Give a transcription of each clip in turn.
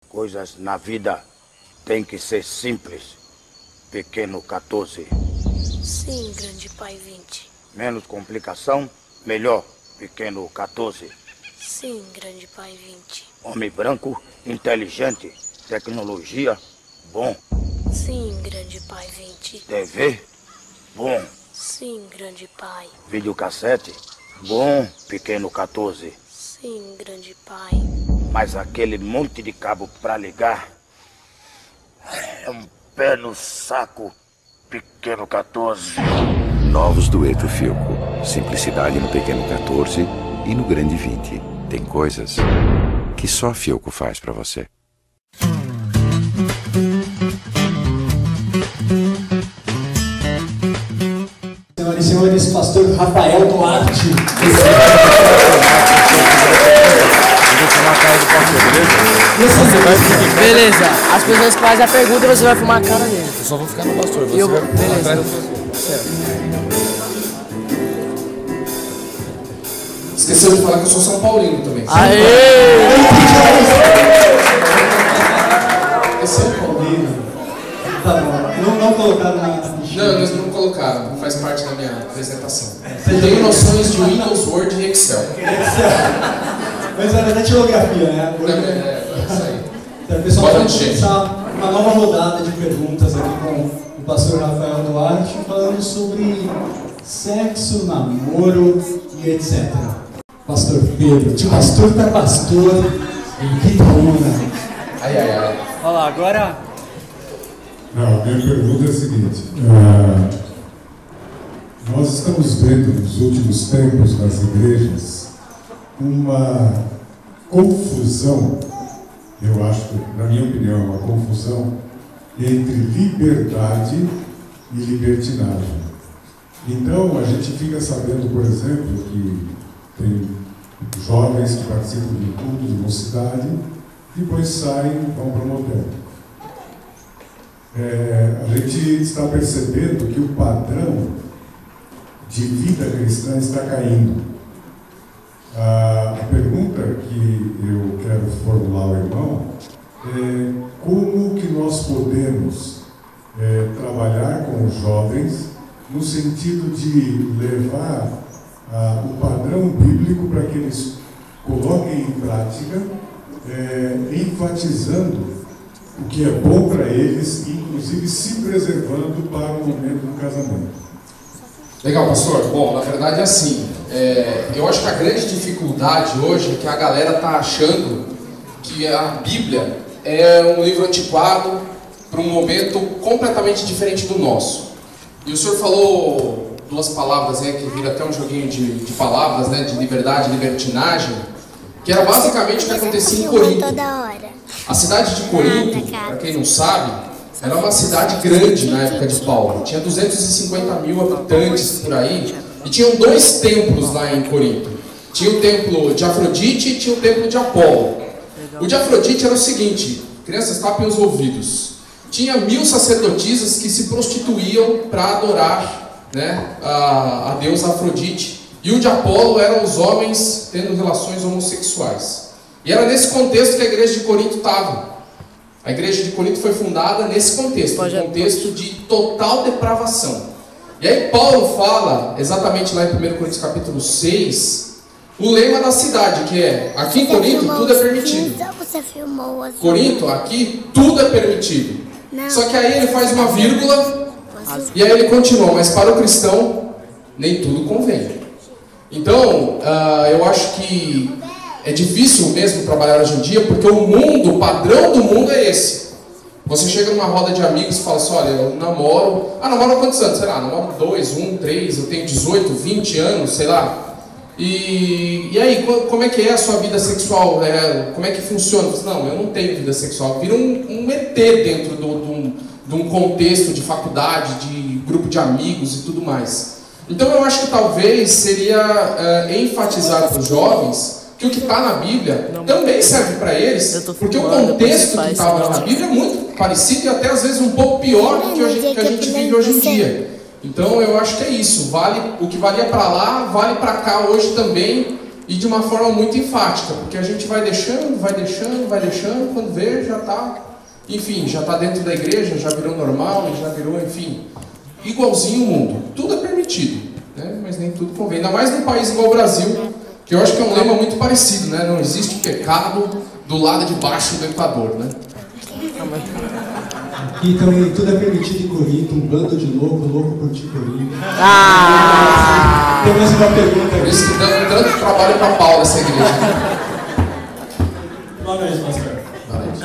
Coisas na vida têm que ser simples. Pequeno 14. Sim, grande pai 20. Menos complicação, melhor. Pequeno 14. Sim, grande pai 20. Homem branco, inteligente. Tecnologia, bom. Sim, grande pai 20. TV, bom. Sim, grande pai. Videocassete, bom. Pequeno 14. Sim, grande pai. Mas aquele monte de cabo pra ligar é um pé no saco. Pequeno 14. Novos dueto Philco. Simplicidade no Pequeno 14 e no Grande 20. Tem coisas que só a Philco faz pra você. Senhoras e senhores, pastor Rafael Duarte. Beleza, as pessoas que fazem a pergunta você vai fumar a cara dele. Eu só vou ficar no pastor, você vai beleza. atrás do Certo. Esqueceu de falar que eu sou São Paulino também. Aê! Eu sou Paulino. Tá bom. Não colocaram na ficha. Não, eles não colocaram, faz parte da minha apresentação. Eu tenho noções de Windows, Word e Excel. Mas na verdade é geografia, né? É isso aí. Então, pessoal, vamos começar uma nova rodada de perguntas aqui com o pastor Rafael Duarte, falando sobre sexo, namoro e etc. Pastor Pedro, de pastor para pastor, que onda. Olha lá, agora. Não, a minha pergunta é a seguinte. Nós estamos vendo nos últimos tempos nas igrejas uma confusão, eu acho, na minha opinião, uma confusão entre liberdade e libertinagem. Então, a gente fica sabendo, por exemplo, que tem jovens que participam de culto de mocidade, depois saem e vão para o motel. A gente está percebendo que o padrão de vida cristã está caindo. A pergunta que eu quero formular ao irmão é como que nós podemos trabalhar com os jovens no sentido de levar o padrão bíblico para que eles coloquem em prática, enfatizando o que é bom para eles, inclusive se preservando para o momento do casamento. Legal, pastor. Bom, na verdade é assim. Eu acho que a grande dificuldade hoje é que a galera está achando que a Bíblia é um livro antiquado para um momento completamente diferente do nosso. E o senhor falou duas palavras aí, que vira até um joguinho de palavras, né, de liberdade e libertinagem, que era basicamente o que acontecia em Corinto. A cidade de Corinto, para quem não sabe, era uma cidade grande na época de Paulo. Tinha 250 mil habitantes por aí. E tinham dois templos lá em Corinto. Tinha o templo de Afrodite e tinha o templo de Apolo. O de Afrodite era o seguinte, crianças, tapem os ouvidos. Tinha 1000 sacerdotisas que se prostituíam para adorar, né, a deusa Afrodite. E o de Apolo eram os homens tendo relações homossexuais. E era nesse contexto que a igreja de Corinto estava. A igreja de Corinto foi fundada nesse contexto, um contexto de total depravação. E aí Paulo fala, exatamente lá em 1 Coríntios capítulo 6, o lema da cidade, que é, aqui em Corinto tudo é permitido. Corinto, aqui tudo é permitido. Só que aí ele faz uma vírgula, e aí ele continua, mas para o cristão, nem tudo convém. Então, eu acho que é difícil mesmo trabalhar hoje em dia, porque o mundo, o padrão do mundo é esse. Você chega numa roda de amigos e fala assim, olha, eu namoro... namoro há quantos anos? Sei lá, namoro 2, 1, 3, eu tenho 18, 20 anos, sei lá. E aí, como é que é a sua vida sexual? Como é que funciona? Não, eu não tenho vida sexual. Vira um ET dentro de um contexto de faculdade, de grupo de amigos e tudo mais. Então eu acho que talvez seria enfatizar para os jovens que o que está na Bíblia também serve para eles, porque o contexto que estava na Bíblia é muito parecido e até às vezes um pouco pior do que a gente vive hoje em dia. Então eu acho que é isso, o que valia para lá, vale para cá hoje também, e de uma forma muito enfática, porque a gente vai deixando, quando vê, já está, enfim, já está dentro da igreja, já virou normal, já virou, enfim, igualzinho o mundo. Tudo é permitido, né? Mas nem tudo convém. Ainda mais num país igual o Brasil, que eu acho que é um lema muito parecido, né? Não existe pecado do lado de baixo do Equador, né? Aqui também tudo é permitido em Corinto, um bando de louco por ti, Corinto. Tem mais uma pergunta Por aqui. isso que dando tanto trabalho para Paulo essa igreja. Boa noite, pastor. Boa noite.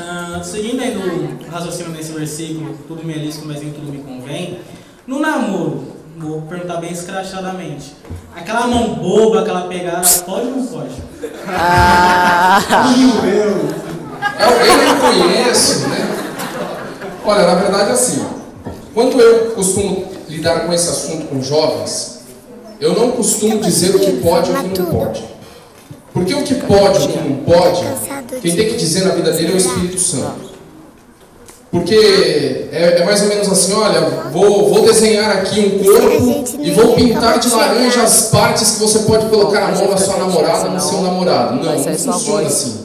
Seguindo aí no raciocínio desse versículo, tudo me é lícito, mas nem tudo me convém. No namoro, vou perguntar bem escrachadamente. Aquela mão boba, aquela pegada, pode ou não pode? É alguém que eu conheço, né? Olha, na verdade assim, quando eu costumo lidar com esse assunto com jovens, eu não costumo dizer o que pode e o que não pode. Porque o que pode e o que não pode, quem tem que dizer na vida dele é o Espírito Santo. Porque é mais ou menos assim, olha, vou desenhar aqui um corpo e vou pintar de laranja as partes que você pode colocar a mão na sua namorada, no seu namorado. Não funciona assim.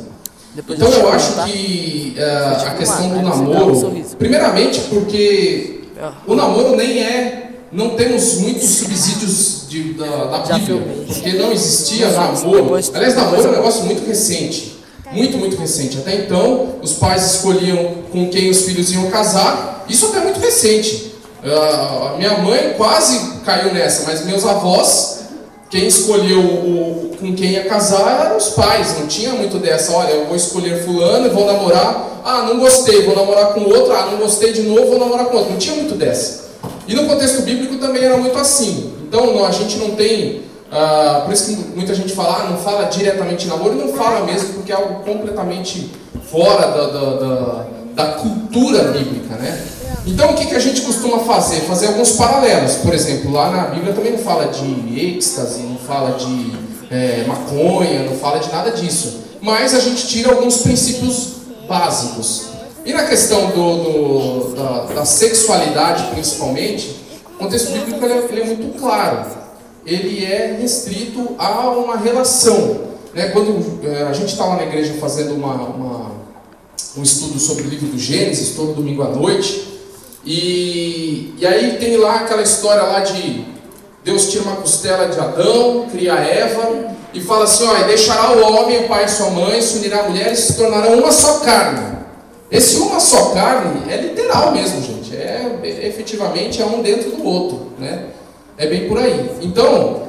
Então eu acho que a questão do namoro, primeiramente porque o namoro não temos muitos subsídios da Bíblia, porque não existia namoro. Aliás, namoro é um negócio muito recente, muito recente. Até então, os pais escolhiam com quem os filhos iam casar, isso até é muito recente. Minha mãe quase caiu nessa, mas meus avós, quem escolheu com quem ia casar eram os pais, não tinha muito dessa, olha, eu vou escolher fulano e vou namorar, não gostei, vou namorar com outro, não gostei de novo, vou namorar com outro, não tinha muito dessa. E no contexto bíblico também era muito assim, então a gente não tem, por isso que muita gente fala, não fala diretamente de namoro, não fala mesmo, porque é algo completamente fora da cultura bíblica, né? Então o que a gente costuma fazer? Fazer alguns paralelos. Por exemplo, lá na Bíblia também não fala de êxtase, não fala de maconha, não fala de nada disso. Mas a gente tira alguns princípios básicos. E na questão da sexualidade, principalmente, o contexto bíblico ele é muito claro. Ele é restrito a uma relação. Né? Quando a gente está lá na igreja fazendo um estudo sobre o livro do Gênesis, todo domingo à noite, e aí tem lá aquela história lá de Deus tira uma costela de Adão, cria Eva e fala assim, ó, e deixará o homem, o pai e sua mãe, se unirá a mulher e se tornarão uma só carne. Esse uma só carne é literal mesmo, gente, efetivamente é um dentro do outro, né? É bem por aí. Então,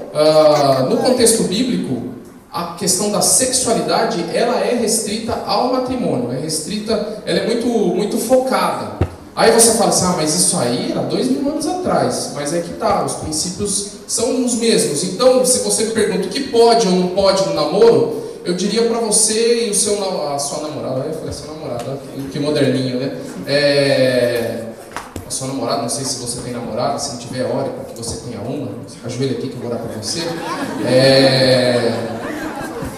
no contexto bíblico, a questão da sexualidade, ela é restrita ao matrimônio, ela é muito focada. Aí você fala assim, mas isso aí era 2000 anos atrás, mas é que tá, os princípios são os mesmos. Então, se você me pergunta o que pode ou não pode no namoro, eu diria para você e a sua namorada, eu falei sua namorada, que moderninho, né? A sua namorada, não sei se você tem namorada, se não tiver, ore para que você tenha uma, ajoelha aqui que eu vou orar para você.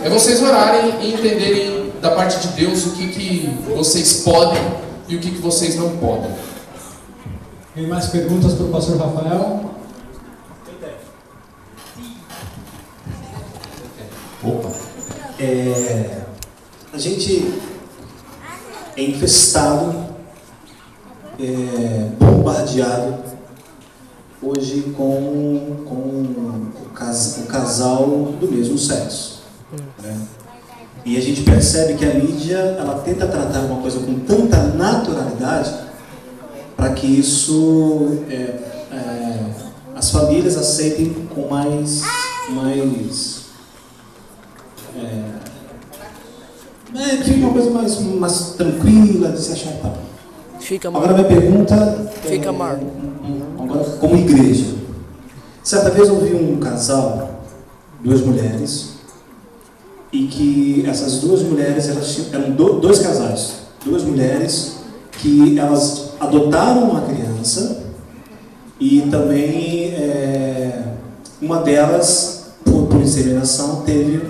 É vocês orarem e entenderem da parte de Deus o que vocês podem e o que vocês não podem. Tem mais perguntas para o pastor Rafael? Opa! A gente é infestado, bombardeado hoje com o casal do mesmo sexo. Né? E a gente percebe que a mídia ela tenta tratar uma coisa com tanta naturalidade para que isso as famílias aceitem com mais fica uma coisa mais tranquila de se achar. Tá. Agora minha pergunta agora como igreja. Certa vez eu vi um casal, duas mulheres, e que essas duas mulheres eram dois casais, duas mulheres que elas adotaram uma criança e também uma delas, por inseminação, teve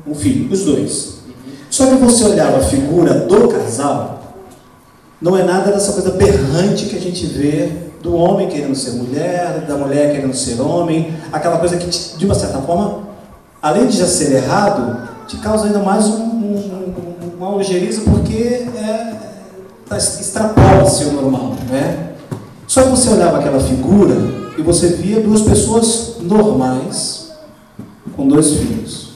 um filho, os dois. Só que você olhava a figura do casal, não é nada dessa coisa berrante que a gente vê do homem querendo ser mulher, da mulher querendo ser homem, aquela coisa que, de uma certa forma, além de já ser errado, te causa ainda mais uma algeriza, porque extrapola-se o normal, né? Só que você olhava aquela figura e você via duas pessoas normais com 2 filhos.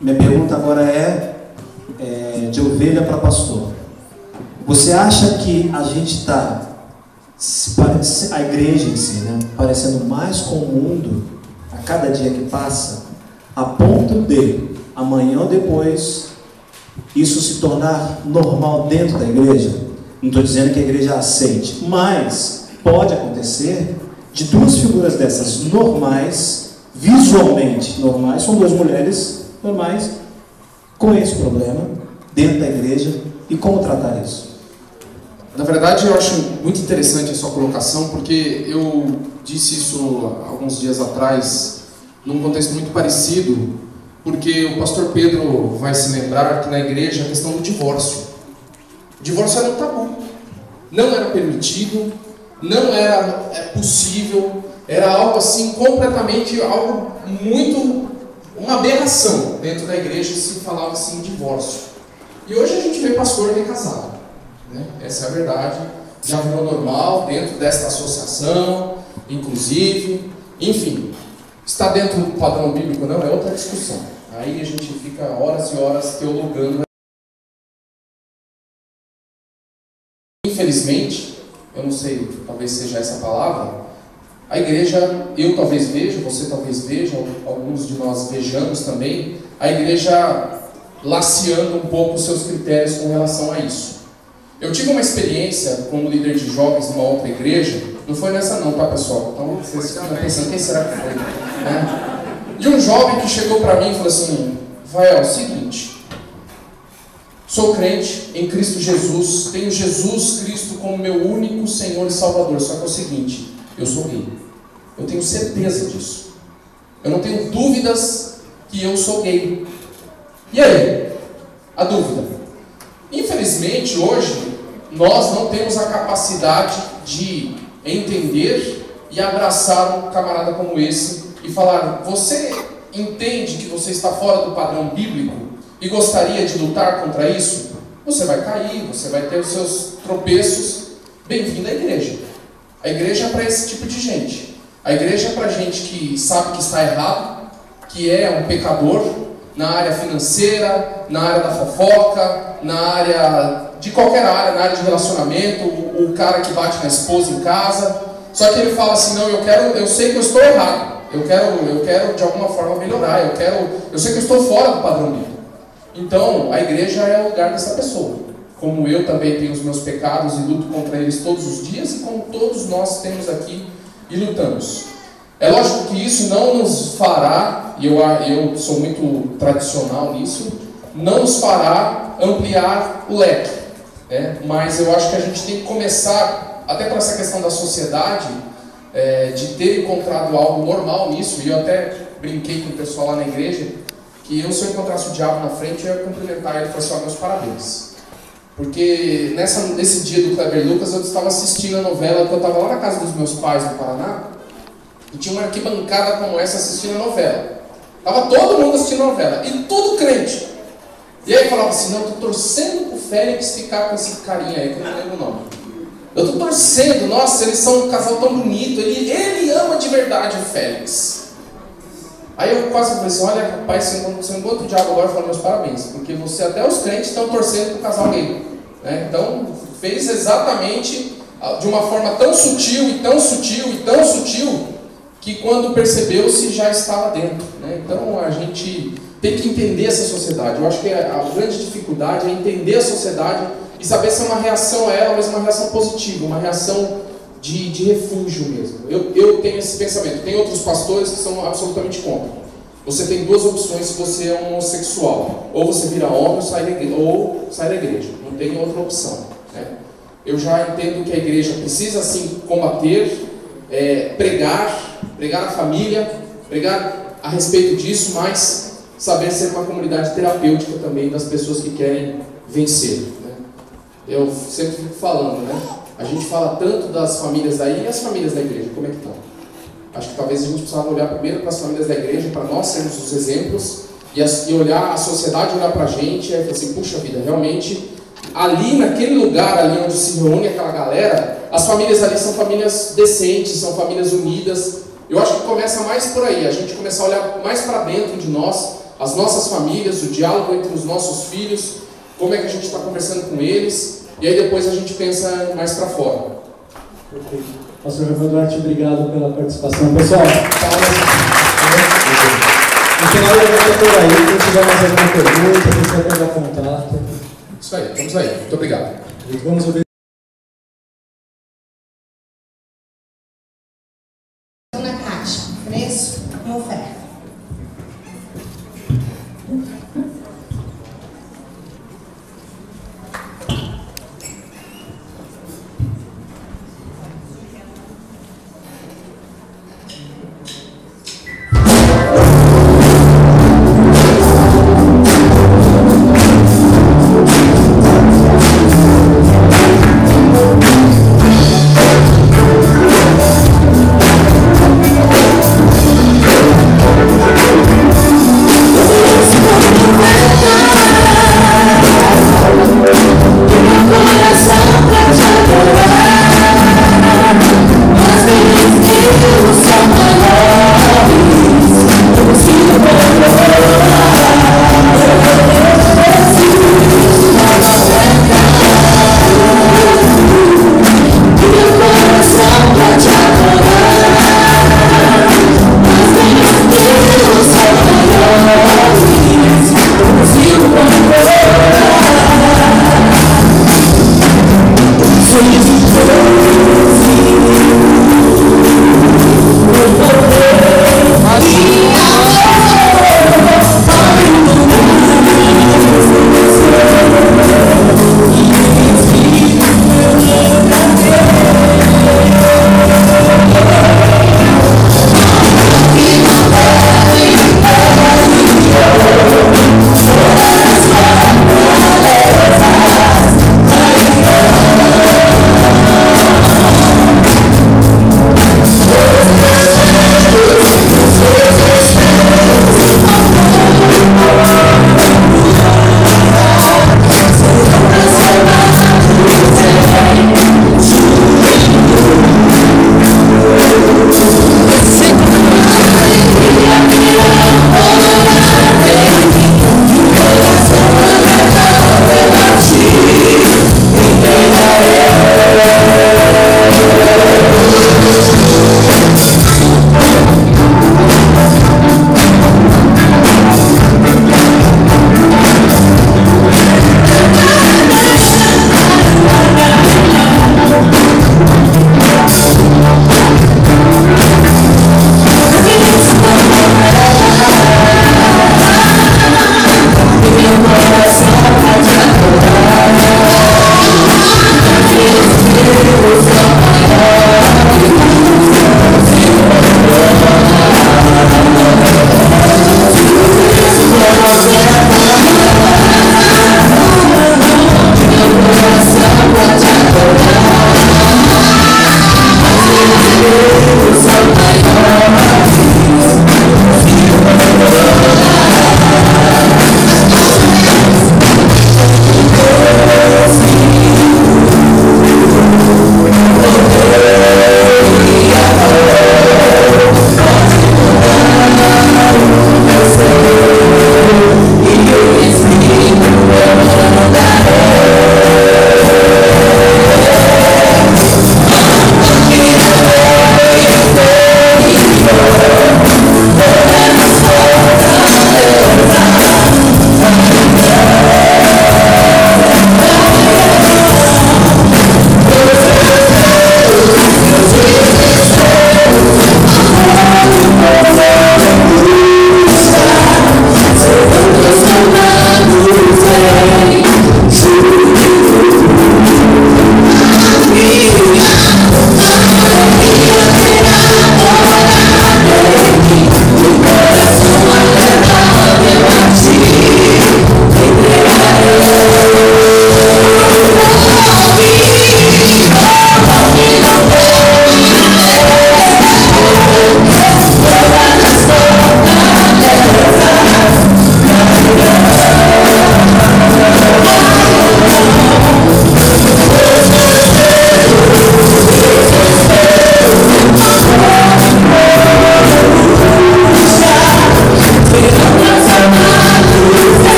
Minha pergunta agora é de ovelha para pastor. Você acha que a gente está, a igreja em si, né, parecendo mais com o mundo a cada dia que passa, a ponto de, amanhã ou depois, isso se tornar normal dentro da igreja? Não estou dizendo que a igreja aceite, mas pode acontecer de 2 figuras dessas normais, visualmente normais, são 2 mulheres normais, com esse problema dentro da igreja, e como tratar isso? Na verdade, eu acho muito interessante a sua colocação, porque eu disse isso alguns dias atrás, num contexto muito parecido, porque o pastor Pedro vai se lembrar que na igreja a questão do divórcio. O divórcio era um tabu, não era permitido, não era possível, era algo assim, completamente, algo muito, uma aberração dentro da igreja se falava assim, divórcio. E hoje a gente vê pastor recasado, né? Essa é a verdade, já virou normal dentro desta associação, inclusive, enfim, está dentro do padrão bíblico, não, é outra discussão. Aí a gente fica horas e horas teologando. Infelizmente, eu não sei, talvez seja essa palavra, a igreja, eu talvez veja, você talvez veja, alguns de nós vejamos também, a igreja laceando um pouco os seus critérios com relação a isso. Eu tive uma experiência como líder de jovens numa outra igreja, não foi nessa não, tá pessoal? Então vocês ficam pensando, quem será que foi? Né? E um jovem que chegou para mim e falou assim, Rafael, é o seguinte, sou crente em Cristo Jesus, tenho Jesus Cristo como meu único Senhor e Salvador, só que é o seguinte, eu sou gay, eu tenho certeza disso, eu não tenho dúvidas que eu sou gay. E aí? A dúvida. Infelizmente, hoje, nós não temos a capacidade de entender e abraçar um camarada como esse e falar, você entende que você está fora do padrão bíblico e gostaria de lutar contra isso? Você vai cair, você vai ter os seus tropeços. Bem-vindo à igreja. A igreja é para esse tipo de gente. A igreja é para gente que sabe que está errado, que é um pecador, na área financeira, na área da fofoca, na área de qualquer área, na área de relacionamento, o cara que bate na esposa em casa. Só que ele fala assim, não, eu sei que eu estou errado, eu quero de alguma forma melhorar, eu sei que eu estou fora do padrão bíblico. Então, a igreja é o lugar dessa pessoa. Como eu também tenho os meus pecados e luto contra eles todos os dias, e como todos nós temos aqui e lutamos. É lógico que isso não nos fará, e eu sou muito tradicional nisso, não nos fará ampliar o leque, né? Mas eu acho que a gente tem que começar, até por essa questão da sociedade, de ter encontrado algo normal nisso, e eu até brinquei com o pessoal lá na igreja, que se eu encontrasse o diabo na frente, eu ia cumprimentar ele e falar assim, meus parabéns. Porque nesse dia do Kleber Lucas, eu estava assistindo a novela, que eu estava lá na casa dos meus pais no Paraná, e tinha uma arquibancada como essa assistindo a novela. Estava todo mundo assistindo a novela, e tudo crente. E aí falava assim, não, eu estou torcendo pro Félix ficar com esse carinha aí, que eu não lembro o nome. Eu estou torcendo, nossa, eles são um casal tão bonito, ele ama de verdade o Félix. Aí eu quase falei assim, olha rapaz, você encontra o diabo agora falando meus parabéns, porque você, até os crentes estão torcendo pro casal gay, né? Então fez exatamente de uma forma tão sutil e tão sutil e tão sutil, que quando percebeu-se já estava dentro, né? Então a gente tem que entender essa sociedade. Eu acho que a grande dificuldade é entender a sociedade e saber se é uma reação a ela, mas uma reação positiva, uma reação de refúgio mesmo. Eu tenho esse pensamento. Tem outros pastores que são absolutamente contra. Você tem duas opções se você é um homossexual. Ou você vira homem ou sai da igreja. Não tem outra opção, né? Eu já entendo que a igreja precisa, sim, combater, pregar a família, pregar a respeito disso, mas saber ser uma comunidade terapêutica também das pessoas que querem vencer, né? Eu sempre fico falando, né? A gente fala tanto das famílias daí, e as famílias da igreja, como é que estão? Acho que talvez a gente precisava olhar primeiro para as famílias da igreja, para nós sermos os exemplos, e olhar a sociedade, olhar para a gente, e falar assim, puxa vida, realmente, ali naquele lugar ali onde se reúne aquela galera, as famílias ali são famílias decentes, são famílias unidas. Eu acho que começa mais por aí, a gente começar a olhar mais para dentro de nós, as nossas famílias, o diálogo entre os nossos filhos, como é que a gente está conversando com eles, e aí depois a gente pensa mais para fora. Perfeito. Pastor Rafael Duarte, obrigado pela participação. Pessoal, no final eu vou por aí, quem tiver mais alguma pergunta, quem quiser pegar contato. Isso aí, vamos aí. Muito obrigado. Vamos ouvir. Na caixa, preço e oferta.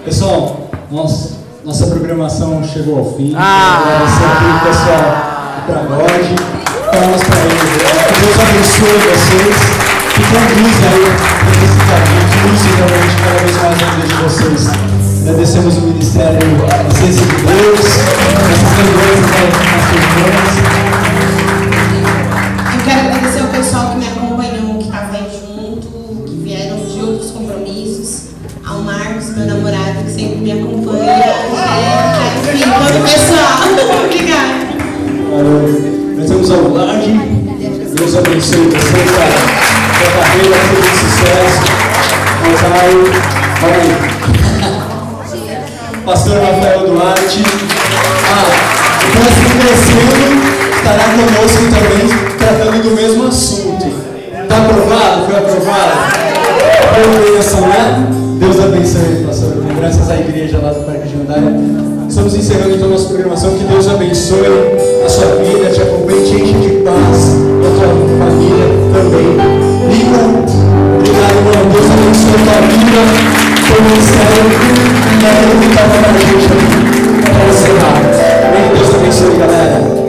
Pessoal, nossa programação chegou ao fim. Agradecer aqui o pessoal para God. Palmas para eles. Que Deus abençoe vocês. Que conduza aí esse caminho. Que use realmente cada vez mais a vida de vocês. Agradecemos o Ministério da Ciência de Deus, essas lembranças das Eu quero agradecer ao pessoal que me acompanhou, que estava aí junto, que vieram de outros compromissos, ao Marcos, meu namorado, que sempre me acompanha, enfim, todo o pessoal. Obrigada. Nós temos ao Lade. Deus abençoe vocês, a carreira, tudo de sucesso. Rosário, olha aí. Pastor Rafael Duarte. O próximo crescendo estará conosco também, tratando do mesmo assunto. Está aprovado? Foi aprovado? Foi bênção, né? Deus abençoe, pastor. Graças à igreja lá do Parque de Jandaia. Estamos encerrando então a nossa programação. Que Deus abençoe a sua vida, te acompanhe, te enche de paz, e a tua família também. Rica, obrigado, irmão. Deus abençoe a tua vida. Foi um ministério que estava para a gente aqui, para encerrar. Deus abençoe, galera.